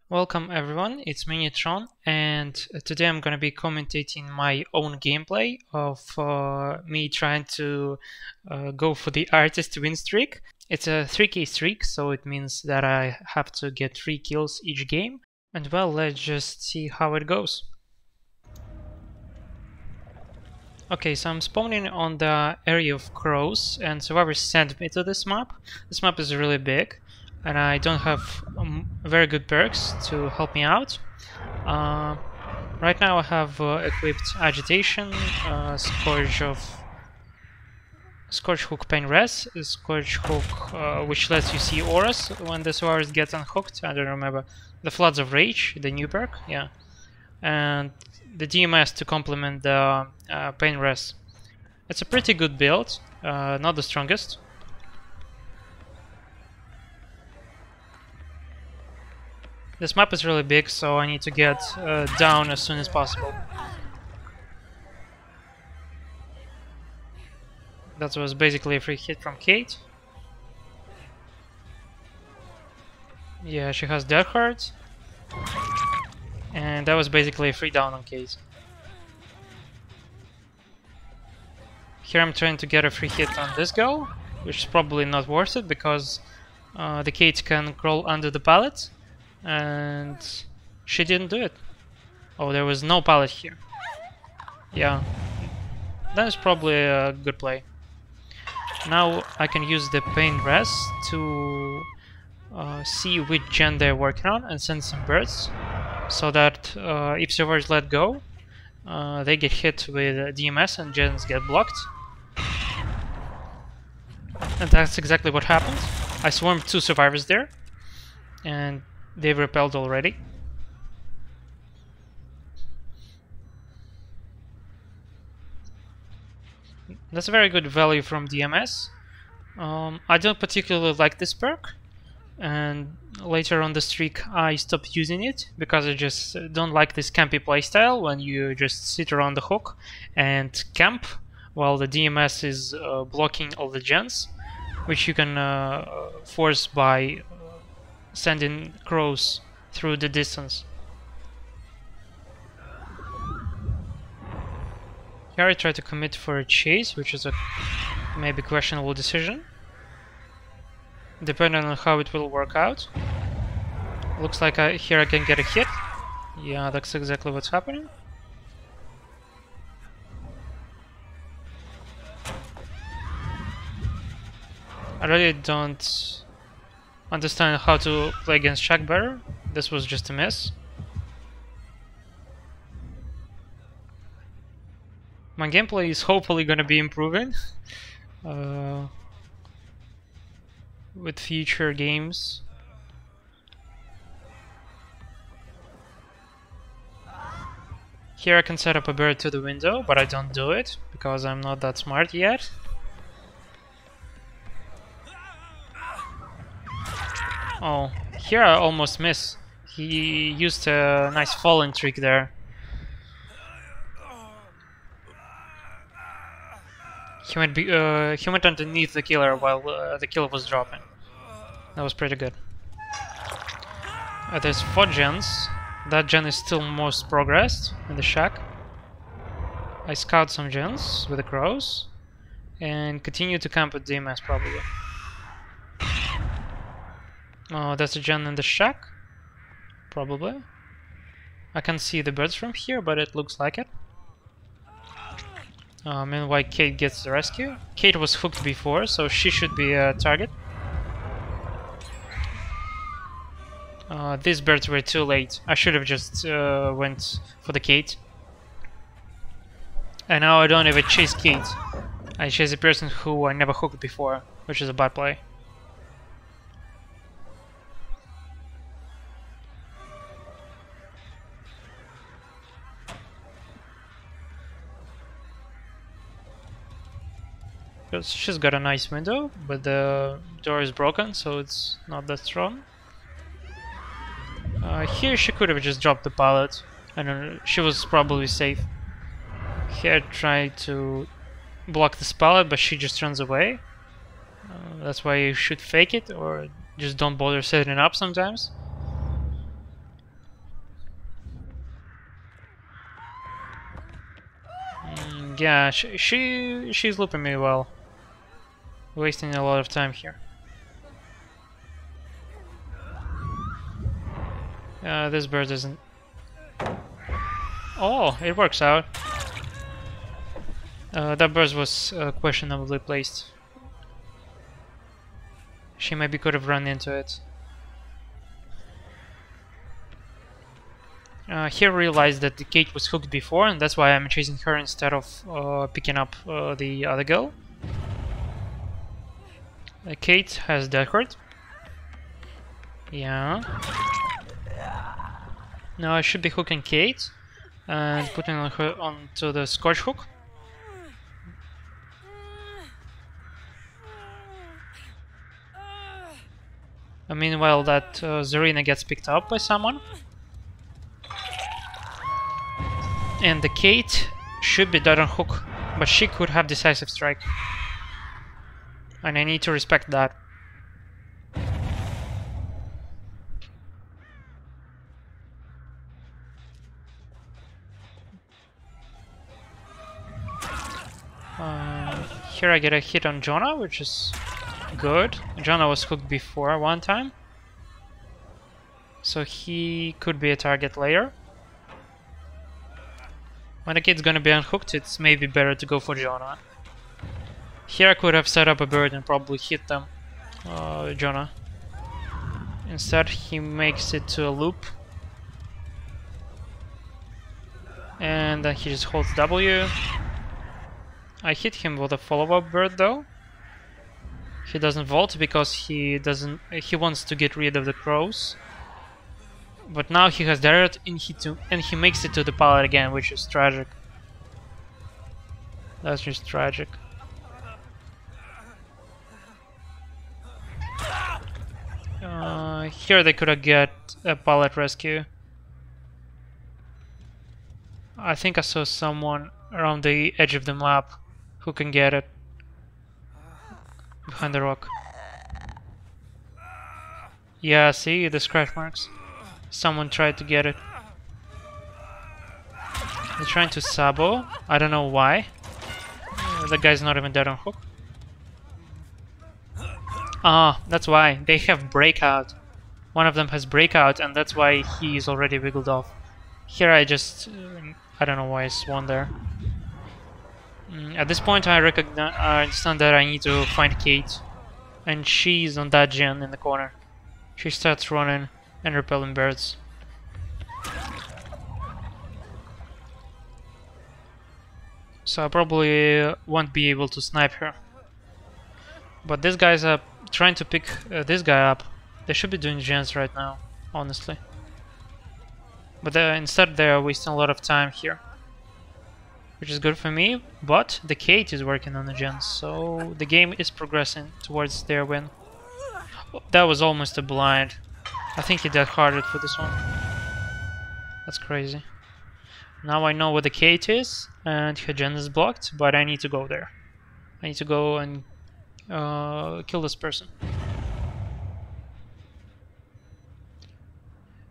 Welcome everyone, it's Minitron, and today I'm going to be commentating my own gameplay of me trying to go for the artist win streak. It's a 3k streak, so it means that I have to get 3 kills each game. And well, let's just see how it goes. Okay, so I'm spawning on the area of crows, and survivors sent me to this map. This map is really big, and I don't have very good perks to help me out. Right now I have equipped Agitation, Scorch Hook Pain Res, Scorch Hook which lets you see auras when the survivors get unhooked, I don't remember. The Floods of Rage, the new perk, yeah. And the DMS to complement the Pain Res. It's a pretty good build, not the strongest. This map is really big, so I need to get down as soon as possible. That was basically a free hit from Kate. Yeah, she has Death Heart. And that was basically a free down on Kate. Here I'm trying to get a free hit on this girl, which is probably not worth it because the Kate can crawl under the pallet. And she didn't do it. Oh, there was no pallet here. Yeah, that is probably a good play. Now I can use the Pain Res to see which gen they're working on and send some birds, so that if servers let go, they get hit with DMS and gens get blocked. And that's exactly what happened. I swarmed 2 survivors there, and they've repelled already. That's a very good value from DMS. I don't particularly like this perk, and later on the streak I stopped using it because I just don't like this campy playstyle when you just sit around the hook and camp while the DMS is blocking all the gens, which you can force by sending crows through the distance. Here I try to commit for a chase, which is a maybe questionable decision, depending on how it will work out. Looks like here I can get a hit. Yeah, that's exactly what's happening. I really don't understand how to play against Shaq better. This was just a miss. My gameplay is hopefully gonna be improving with future games. Here I can set up a bird to the window, but I don't do it because I'm not that smart yet. Oh, here I almost miss. He used a nice falling trick there. He went underneath the killer while the killer was dropping. That was pretty good. There's 4 gens. That gen is still most progressed in the shack. I scout some gens with the crows and continue to camp with DMS probably. Oh, that's a gen in the shack? Probably. I can see the birds from here, but it looks like it. Meanwhile, Kate gets the rescue. Kate was hooked before, so she should be a target. These birds were too late. I should have just went for the Kate. And now I don't even chase Kate. I chase a person who I never hooked before, which is a bad play. Because she's got a nice window, but the door is broken, so it's not that strong. Here she could have just dropped the pallet, and she was probably safe. Here tried to block this pallet, but she just runs away. That's why you should fake it, or just don't bother setting it up sometimes. Yeah, she's looping me well. Wasting a lot of time here. This bird isn't... Oh, it works out. That bird was questionably placed. She maybe could have run into it. Here realized that the Kate was hooked before, and that's why I'm chasing her instead of picking up the other girl. Kate has death hurt. Yeah. Now I should be hooking Kate and putting her onto the Scorch hook. Meanwhile, that Zarina gets picked up by someone. And the Kate should be dead on hook, but she could have decisive strike. And I need to respect that. Here I get a hit on Jonah, which is good. Jonah was hooked before one time, so he could be a target later. When the kid's gonna be unhooked, it's maybe better to go for Jonah. Here I could have set up a bird and probably hit them, Jonah. Instead he makes it to a loop. And then he just holds W. I hit him with a follow-up bird though. He doesn't vault because he wants to get rid of the crows. But now he has direct and he makes it to the pallet again, which is tragic. That's just tragic. Here they could have get a pallet rescue. I think I saw someone around the edge of the map who can get it. Behind the rock. Yeah, see the scratch marks? Someone tried to get it. They're trying to sabo. I don't know why. The guy's not even dead on hook. Ah, that's why. They have breakout. One of them has breakout, and that's why he's already wiggled off. Here I just... I don't know why I swan there. At this point I understand that I need to find Kate. And she's on that gen in the corner. She starts running and repelling birds. So I probably won't be able to snipe her. But these guys are trying to pick this guy up. They should be doing gens right now, honestly. But instead they're wasting a lot of time here. Which is good for me, but the Kate is working on the gens, so the game is progressing towards their win. Oh, that was almost a blind. I think he dead harded for this one. That's crazy. Now I know where the Kate is, and her gen is blocked, but I need to go there. I need to go and kill this person.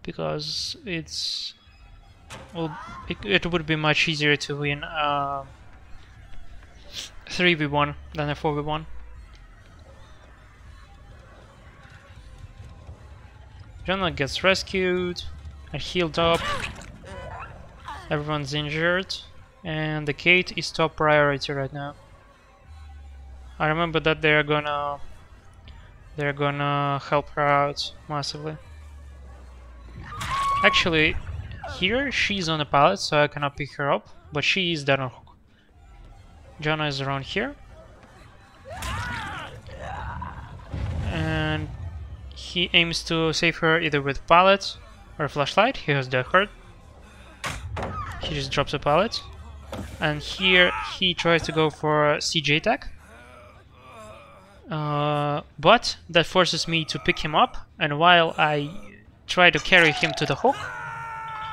Because it's... well, it would be much easier to win 3v1 than a 4v1. Jonah gets rescued and healed up. Everyone's injured, and the Kate is top priority right now. I remember that they're gonna help her out massively. Actually, here she's on a pallet, so I cannot pick her up, but she is dead on hook. Jonah is around here, and he aims to save her either with pallet or a flashlight. He has death hurt. He just drops a pallet, and here he tries to go for a CJ attack. But that forces me to pick him up, and while I try to carry him to the hook,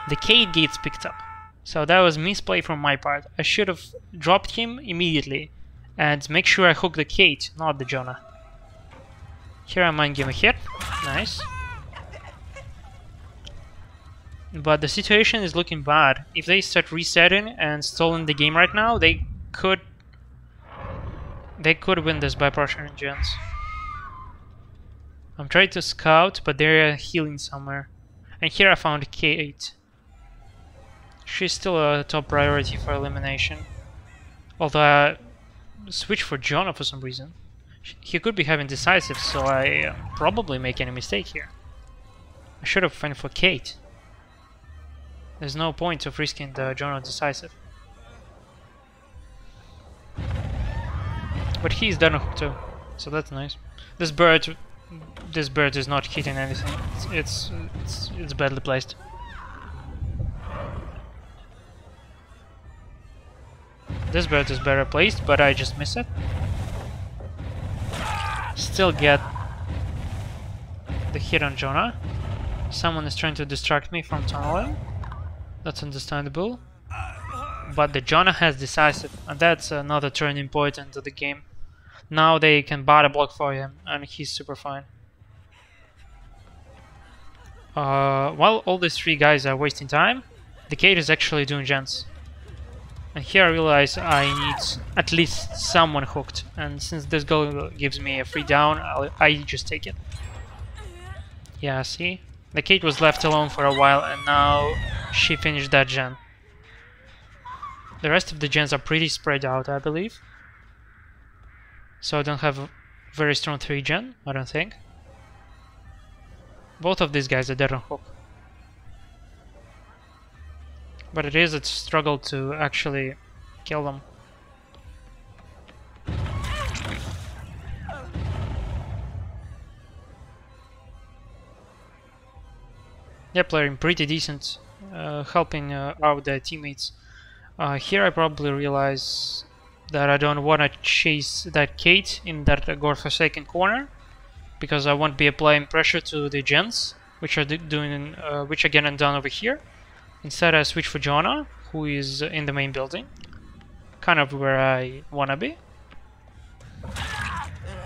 the Kate gets picked up. So that was misplay from my part. I should have dropped him immediately and make sure I hook the Kate, not the Jonah. Here I might give a hit. Nice. But the situation is looking bad. If they start resetting and stalling the game right now, they could win this by pressuring gens. I'm trying to scout, but they're healing somewhere. And here I found Kate. She's still a top priority for elimination. Although I switched for Jonah for some reason. He could be having decisive, so I probably making a mistake here. I should have went for Kate. There's no point of risking the Jonah decisive. But he's done a hook too, so that's nice. This bird is not hitting anything. It's badly placed. This bird is better placed, but I just miss it. Still get the hit on Jonah. Someone is trying to distract me from tunneling. That's understandable. But the Jonah has decisive, and that's another turning point into the game. Now they can body block for him, and he's super fine. While all these three guys are wasting time, the Kate is actually doing gens. And here I realize I need at least someone hooked, and since this goal gives me a free down, I just take it. Yeah, see? The Kate was left alone for a while, and now she finished that gen. The rest of the gens are pretty spread out, I believe. So I don't have a very strong 3 gen, I don't think. Both of these guys are dead on hook. But it is a struggle to actually kill them. They're playing pretty decent, helping out their teammates. Here I probably realize that I don't want to chase that Kate in that godforsaken corner, because I won't be applying pressure to the gens, which are which are getting done over here. Instead I switch for Jonah, who is in the main building, kind of where I wanna be.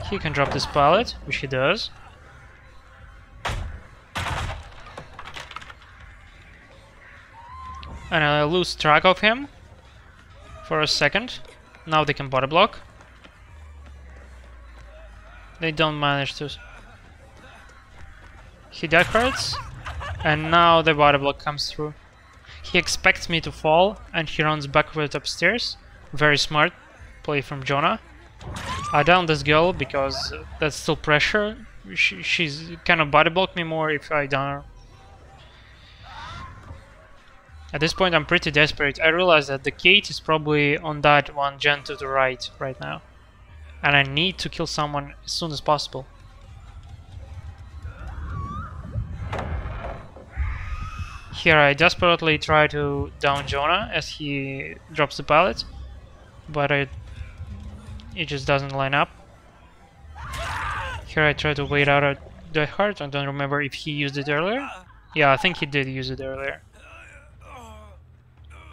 He can drop this pallet, which he does. And I lose track of him for a second. Now they can body block. They don't manage to. He dead hurts, and now the body block comes through. He expects me to fall, and he runs backward upstairs. Very smart play from Jonah. I down this girl because that's still pressure. She's kind of body block me more if I down her. At this point I'm pretty desperate. I realize that the Kate is probably on that one gen to the right now. And I need to kill someone as soon as possible. Here I desperately try to down Jonah as he drops the pallet, but it just doesn't line up. Here I try to wait out a Die Hard. I don't remember if he used it earlier. Yeah, I think he did use it earlier.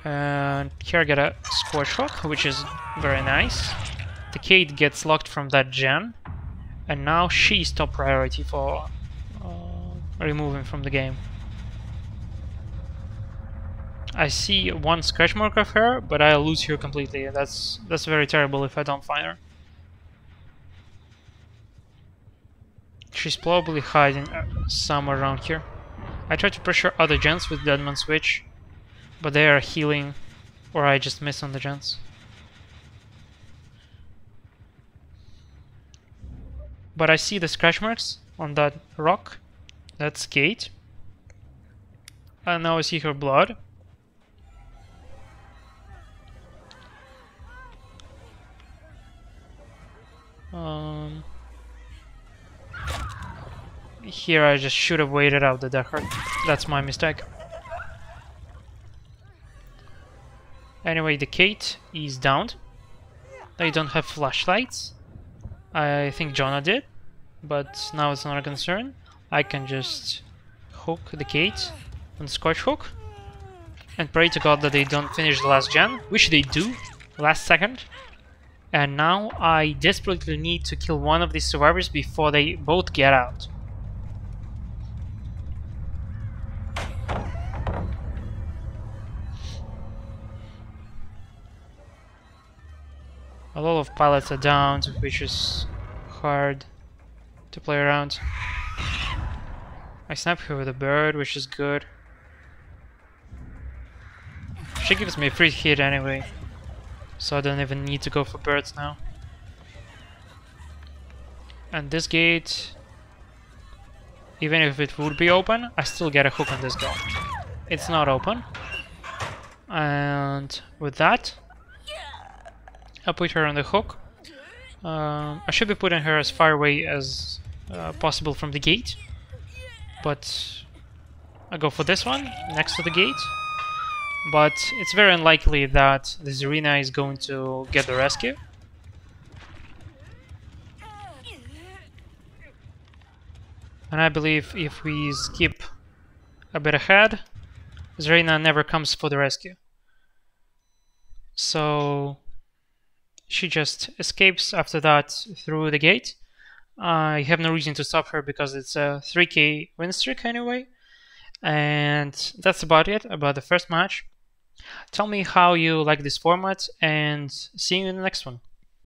And here I get a squash hook, which is very nice. The Kate gets locked from that gen, and now she's top priority for removing from the game. I see one scratch mark of her, but I lose her completely. That's very terrible if I don't find her. She's probably hiding somewhere around here. I try to pressure other gens with Deadman Switch, but they are healing, or I just miss on the gens. But I see the scratch marks on that rock. That's Kate. And now I see her blood. Here I just should have waited out the Death Heart. That's my mistake. Anyway, the Kate is downed. They don't have flashlights. I think Jonah did, but now it's not a concern. I can just hook the Kate and Scotch hook and pray to God that they don't finish the last gen, which they do, last second. And now I desperately need to kill one of these survivors before they both get out. A lot of pilots are down, which is hard to play around. I snap her with a bird, which is good. She gives me a free hit anyway, so I don't even need to go for birds now. And this gate, even if it would be open, I still get a hook on this guy. It's not open. And with that, I put her on the hook. I should be putting her as far away as possible from the gate, but I go for this one, next to the gate. But it's very unlikely that the Zarina is going to get the rescue. And I believe if we skip a bit ahead, Zarina never comes for the rescue. So she just escapes after that through the gate. I have no reason to stop her because it's a 3k win streak anyway. And that's about it, about the first match. Tell me how you like this format, and see you in the next one.